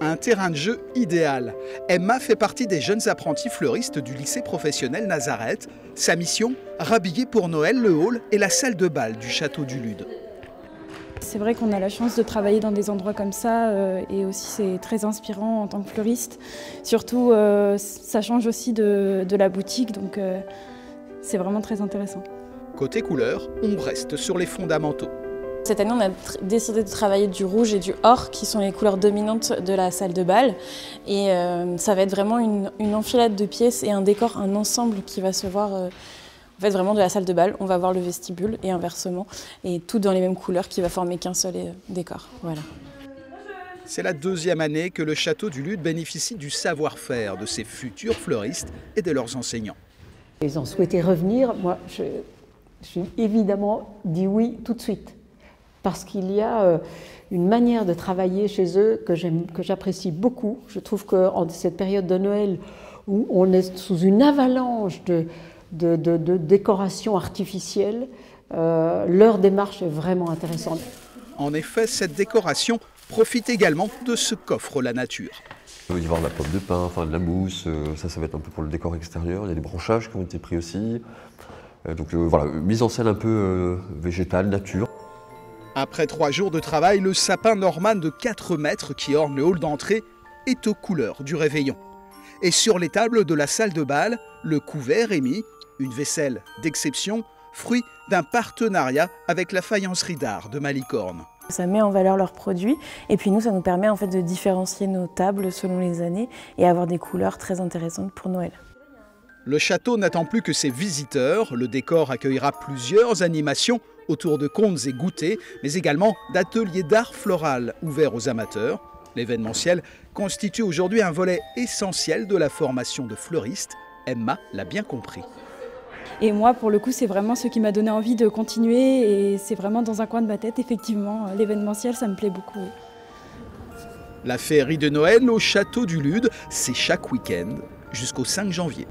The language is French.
Un terrain de jeu idéal. Emma fait partie des jeunes apprentis fleuristes du lycée professionnel Nazareth. Sa mission, rhabiller pour Noël le hall et la salle de bal du château du Lude. C'est vrai qu'on a la chance de travailler dans des endroits comme ça et aussi c'est très inspirant en tant que fleuriste. Surtout, ça change aussi de la boutique, donc c'est vraiment très intéressant. Côté couleur, on reste sur les fondamentaux. Cette année, on a décidé de travailler du rouge et du or, qui sont les couleurs dominantes de la salle de bal. Et ça va être vraiment une enfilade de pièces et un décor, un ensemble qui va se voir en fait, vraiment de la salle de bal. On va voir le vestibule et inversement, et tout dans les mêmes couleurs qui va former qu'un seul décor. Voilà. C'est la deuxième année que le château du Lude bénéficie du savoir-faire de ses futurs fleuristes et de leurs enseignants. Ils ont souhaité revenir. Moi, je suis évidemment dit oui tout de suite. Parce qu'il y a une manière de travailler chez eux que j'apprécie beaucoup. Je trouve qu'en cette période de Noël où on est sous une avalanche de décorations artificielles, leur démarche est vraiment intéressante. En effet, cette décoration profite également de ce qu'offre la nature. Il va y avoir de la pomme de pin, enfin de la mousse, ça va être un peu pour le décor extérieur. Il y a des branchages qui ont été pris aussi. Donc voilà, mise en scène un peu végétale, nature. Après 3 jours de travail, le sapin Norman de 4 mètres qui orne le hall d'entrée est aux couleurs du réveillon. Et sur les tables de la salle de bal, le couvert est mis, une vaisselle d'exception, fruit d'un partenariat avec la faïencerie d'art de Malicorne. Ça met en valeur leurs produits et puis nous, ça nous permet en fait de différencier nos tables selon les années et avoir des couleurs très intéressantes pour Noël. Le château n'attend plus que ses visiteurs. Le décor accueillera plusieurs animations autour de contes et goûters, mais également d'ateliers d'art floral ouverts aux amateurs. L'événementiel constitue aujourd'hui un volet essentiel de la formation de fleuristes. Emma l'a bien compris. Et moi, pour le coup, c'est vraiment ce qui m'a donné envie de continuer et c'est vraiment dans un coin de ma tête, effectivement. L'événementiel, ça me plaît beaucoup. La féerie de Noël au château du Lude, c'est chaque week-end jusqu'au 5 janvier.